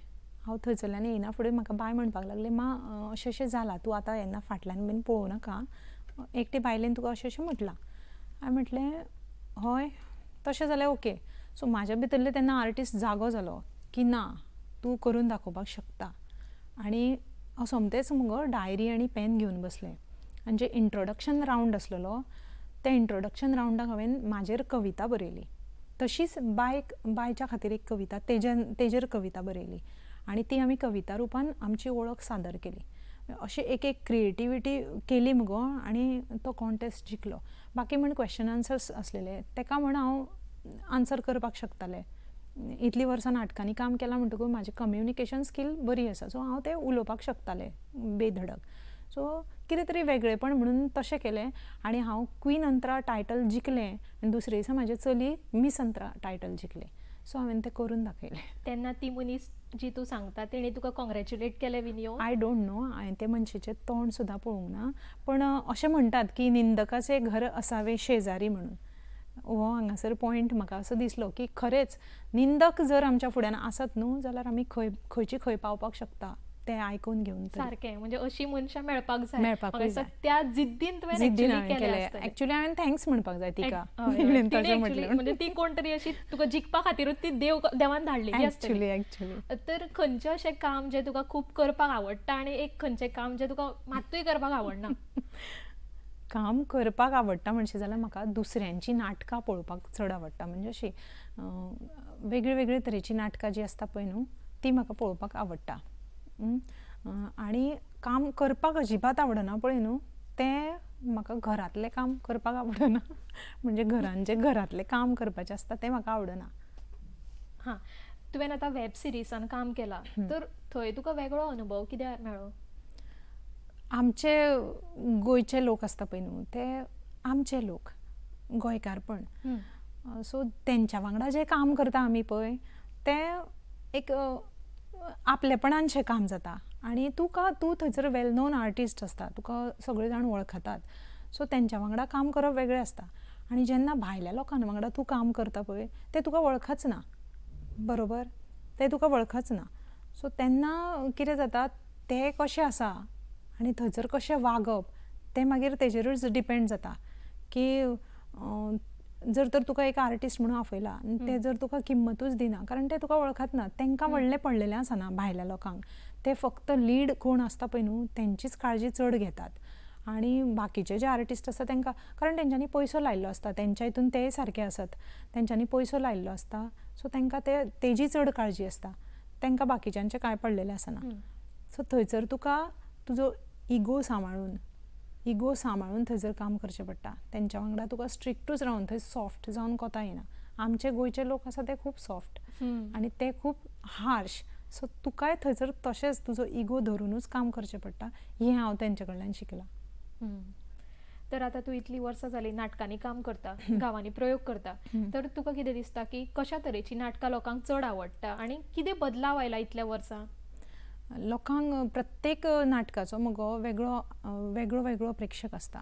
Speaker 2: हांव थंयसरल्यान येयना फुडें म्हाका बाय म्हणपाक लागलें मा अशें अशें जालां तूं आतां येन्ना फाटल्यान बीन पळोवं नाका, एकटे बायलेन तुका अशें अशें म्हटलां. हांवें म्हटलें हय तशें जाल्यार ओके. सो म्हाज्या भितरलें तेन्ना आर्टिस्ट जागो जालो की ना तूं करून दाखोवपाक शकता. आनी हांव सोमतेच मुगो डायरी आनी पेन घेवन बसलें आनी जे इंट्रोडक्शन रावंड आसलेलो त्या इंट्रोडक्शन रावंडाक हांवें म्हाजेर कविता बरयली. तशीच बायच्या खातीर एक कविता तेजेर कविता बरयली आनी ती आमी कविता रुपान आमची वळख सादर केली. अशी एक क्रिएटिविटी केली मुगो आनी तो कॉन्टेस्ट जिखलो. बाकी म्हण क्वेश्चन आन्सर्स आसलेले तेका म्हण हांव आन्सर करपाक शकतालें. इतलीं वर्सां नाटकांनी काम केलां म्हणटकूच म्हाजी कम्युनिकेशन स्कील बरी आसा. सो हांव तें उलोवपाक शकतालें बेधडक. सो कितें तरी वेगळेपण म्हणून तशें केलें आनी हांव क्वीन अंतरा टायटल जिखलें आनी दुसरे दिसा म्हाजे चली मिस अंतरा टायटल जिखलें. सो हांवें तें करून दाखयलें.
Speaker 1: तेन्ना ती मनीस जी तूं सांगता तेणी तुका कॉंग्रॅच्युलेट केलें बीन येवन?
Speaker 2: आय डोंट नो हांवें ते मनशेचें तोंड सुद्दां पळोवंक ना. पण अशें म्हणटात की निंदकाचें घर असावें शेजारी म्हणून. हो हांगासर पॉयंट म्हाका असो दिसलो की खरेंच निंदक जर आमच्या फुड्यान आसत न्हू जाल्यार आमी खंयची खंय पावपाक शकता ते आयकून घेवन तरी.
Speaker 1: सारकें म्हणजे अशी मनशां मेळपाक जाय.
Speaker 2: मेळपाकूय
Speaker 1: म्हाका
Speaker 2: जाय.
Speaker 1: दिसता त्या जिद्दीन तुवें
Speaker 2: जिद्दीन
Speaker 1: actually
Speaker 2: हांवें
Speaker 1: केलें
Speaker 2: केलें.
Speaker 1: आसतलें.
Speaker 2: एक्चुअली हांवें थँक्स म्हणपाक जाय तिका.
Speaker 1: हय,
Speaker 2: तिणें
Speaker 1: तिणें
Speaker 2: तशें
Speaker 1: actually
Speaker 2: म्हटलें.
Speaker 1: म्हणजे ती कोण तरी अशी तुका जिखपा खातीरूच ती देवान धाडलेली आसतली.
Speaker 2: एक्चुअली
Speaker 1: तर खंयचें अशें काम जें तुका खूब करपाक आवडटा आनी एक खंयचें काम जें तुका मात्तूय करपाक आवडना?
Speaker 2: काम करपाक आवडटा म्हणशी जाल्यार म्हाका दुसऱ्यांची नाटकां पळोवपाक चड आवडटा. म्हणजे अशी वेगळे वेगळे तरेची नाटकां जीं आसता पळय न्हू ती म्हाका पळोवपाक आवडटा. आनी काम करपाक अजिबात आवडना पळय न्हू तें म्हाका घरांतलें काम करपाक आवडना. म्हणजे घरान जें घरांतलें काम करपाचें आसता तें म्हाका आवडना.
Speaker 1: हां, तुवें आतां वेब सिरिजान काम केलां तर थंय तुका वेगळो अनुभव कित्याक मेळ्ळो?
Speaker 2: आमचे गोंयचे लोक आसता पळय न्हू ते आमचे लोक गोंयकारपण. सो तेंच्या वांगडा जें काम करता आमी पळय तें एक आपलेपणानशें काम जाता. आनी तूं थंयसर वेल नोन आर्टिस्ट आसता, तुका सगळे जाण वळखतात. सो तेंच्या वांगडा काम करप वेगळें आसता. आनी जेन्ना भायल्या लोकां वांगडा तूं काम करता पळय ते तुका वळखच ना. बरोबर? ते तुका वळखच ना. सो तेन्ना कितें जाता ते कशें आसा आनी थंयसर कशें वागप तें मागीर तेजेरूच डिपेंड जाता की जर तर तुका एक आर्टिस्ट म्हणून आपयला आनी ते जर तुका किंमतूच दिना कारण ते तुका वळखत ना. तेंकां व्हडलें पडलेलें आसना भायल्या लोकांक. ते फक्त लीड कोण आसता पळय न्हू तेंचीच काळजी चड घेतात. आनी बाकीचे जे आर्टिस्ट आसता तेंकां कारण तेंच्यांनी पयसो लायिल्लो आसता. तेंच्या हितून तेय सारके आसत. तेंच्यांनी पयसो लायिल्लो आसता सो तेंकां तेजी चड काळजी आसता. तेंकां बाकीच्यांचें कांय पडलेलें आसना. सो थंयसर तुका तुजो इगो सांबाळून थंयसर काम करचें पडटा. तेंच्या वांगडा तुका स्ट्रिक्टूच रावन थंय सॉफ्ट जावन कोता येना. आमचे गोंयचे लोक आसा ते खूब सॉफ्ट आनी ते खूब हार्श. सो तुकाय थंयसर तशेंच तुजो इगो धरूनूच काम करचें पडटा. हें हांव तेंचे कडल्यान शिकलां.
Speaker 1: तर आतां तूं इतलीं वर्सां जालीं नाटकांनी काम करता, गांवांनी प्रयोग करता, तर तुका कितें दिसता की कशा तरेची नाटकां लोकांक चड आवडटा आनी कितें बदलाव आयला इतल्या वर्सां?
Speaker 2: लोकांक प्रत्येक नाटकाचो मगो वेगळो वेगळो प्रेक्षक आसता.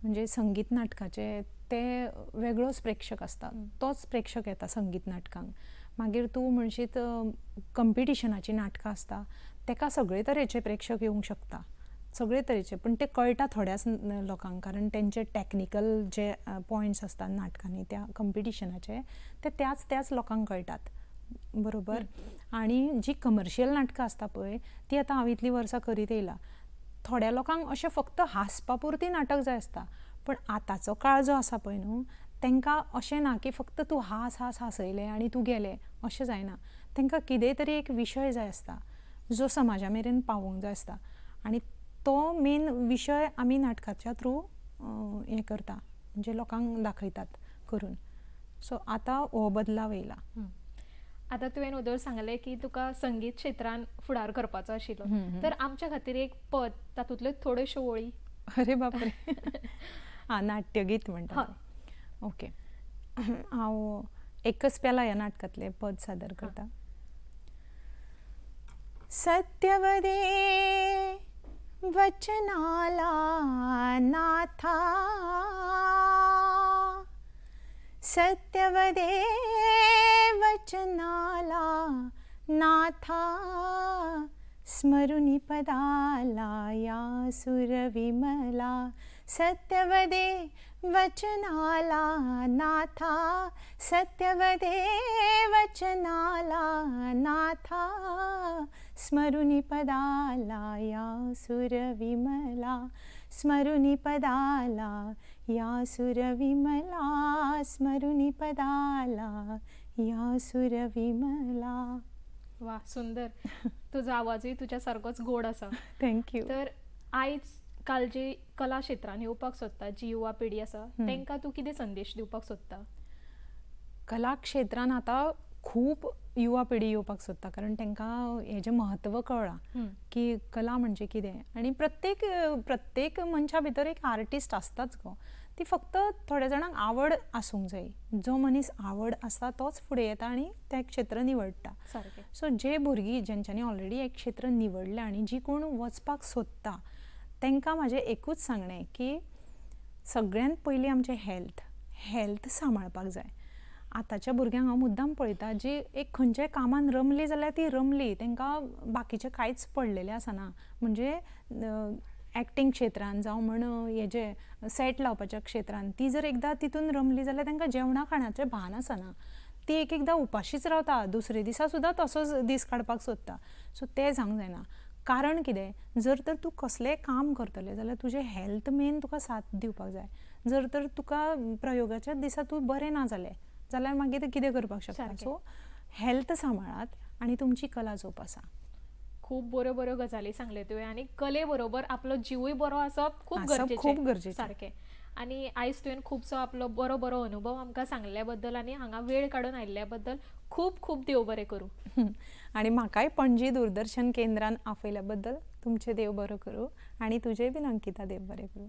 Speaker 2: म्हणजे संगीत नाटकाचे ते वेगळोच प्रेक्षक आसता. तोच प्रेक्षक येता संगीत नाटकांक. मागीर तूं म्हणशीत कंपिटिशनाची नाटकां आसता तेका सगळे तरेचे प्रेक्षक येवंक शकता. सगळे तरेचे पूण ते कळटा थोड्याच लोकांक कारण तेंचे टॅक्निकल जे पॉयंट्स आसतात नाटकांनी त्या कंपिटिशनाचे ते त्याच लोकांक कळटात. बरोबर? आनी जी कमर्शियल नाटकां आसता पळय ती आतां हांव इतलीं वर्सां करीत येयलां. थोड्या लोकांक अशें फक्त हांसपा पुरती नाटक जाय आसता. पण आतांचो काळ जो आसा पळय न्हू तेंकां अशें ना की फक्त तूं हांसयलें आनी तूं गेलें अशें जायना. तेंकां कितेंय तरी एक विशय जाय आसता जो समाजा मेरेन पावोंक जाय आसता. आनी तो मेन विशय आमी नाटकाच्या थ्रू हें करता म्हणजे लोकांक दाखयतात करून. सो आतां हो बदलाव येयला.
Speaker 1: आतां तुवें उदोळ सांगलें की तुका संगीत क्षेत्रान फुडार करपाचो आशिल्लो. तर आमच्या खातीर एक पद तातूंतल्यो थोड्योश्यो वळी.
Speaker 2: अरे बापरे. नाट्यगीत म्हणटा. ओके. हांव एकच प्याला ह्या नाटकांतलें पद सादर करता. सत्यवदे वचनाला नाथा, सत्यवदे वचनाला नाथा, स्मरुनि पदाला या सुरविमला. सत्यवदे वचनाला नाथा, सत्यवदे वचनाला नाथा, स्मरुनि पदाला या सुरविमला. स्मरुनि पदाला या सुरविमला, स्मरुनि पदाला या सुरविमला.
Speaker 1: वा, सुंदर. तुजो आवाजूय तुज्या सारकोच गोड आसा.
Speaker 2: थँक्यू.
Speaker 1: तर आयज काल जी कला क्षेत्रान येवपाक सोदता जी युवा पिढी आसा तांकां तूं कितें संदेश दिवपाक सोदता?
Speaker 2: कला क्षेत्रान आतां खूब युवा पिढी येवपाक सोदता कारण तांकां हेजें म्हत्व कळ्ळां की कला म्हणजे कितें. आनी प्रत्येक मनशा भितर एक आर्टिस्ट आसताच गो. ती फक्त थोड्या जाणांक आवड आसूंक जाय. जो मनीस आवड आसता तोच फुडें येता आनी तें क्षेत्र निवडटा.
Speaker 1: सारकें.
Speaker 2: सो जे भुरगीं जेंच्यांनी ऑलरेडी एक क्षेत्र निवडलें आनी जी कोण वचपाक सोदता तांकां म्हाजें एकूच सांगणें की सगळ्यांत पयलीं आमचें हेल्थ सांबाळपाक जाय. आतांच्या भुरग्यांक हांव मुद्दाम पळयता जी एक खंयच्याय कामान रमली जाल्यार ती रमली, तांकां बाकीचें कांयच पडलेलें आसना. म्हणजे एक्टींग क्षेत्रांत जावं म्हण हेजे सेट लावपाच्या क्षेत्रांत ती जर एकदां तितून रमली जाल्यार तांकां जेवणा खाणाचें भान आसना. ती एक एकदां उपाशीच रावता, दुसरे दिसा सुद्दां तसोच दीस काडपाक सोदता. सो तें जावंक जायना. कारण कितें, जर तर तूं कसलेंय काम करतलें जाल्यार तुजें हेल्थ मेन तुका साथ दिवपाक जाय. जर तर तुका प्रयोगाच्या दिसा तूं बरें ना जालें जाल्यार मागीर कितें करपाक शकता.
Speaker 1: सारकें.
Speaker 2: सो हेल्थ सांबाळात आनी तुमची कला जोपासा.
Speaker 1: खूप बऱ्यो बऱ्यो गजाली सांगले तुवें आनी कले बरोबर आपलो जीवूय बरो आसप खूब
Speaker 2: आसप
Speaker 1: गरजेचें.
Speaker 2: खूब गरजेचें.
Speaker 1: सारकें. आनी आयज तुवें खुबसो आपलो बरो बरो अनुभव आमकां सांगल्या बद्दल आनी हांगा वेळ काडून आयिल्ल्या बद्दल खूब खूब देव बरें करूं.
Speaker 2: आनी म्हाकाय पणजी दूरदर्शन केंद्रान आपयल्या बद्दल तुमचें देव बरो करूं आनी तुजेंय बीन अंकिता देव बरें करूं.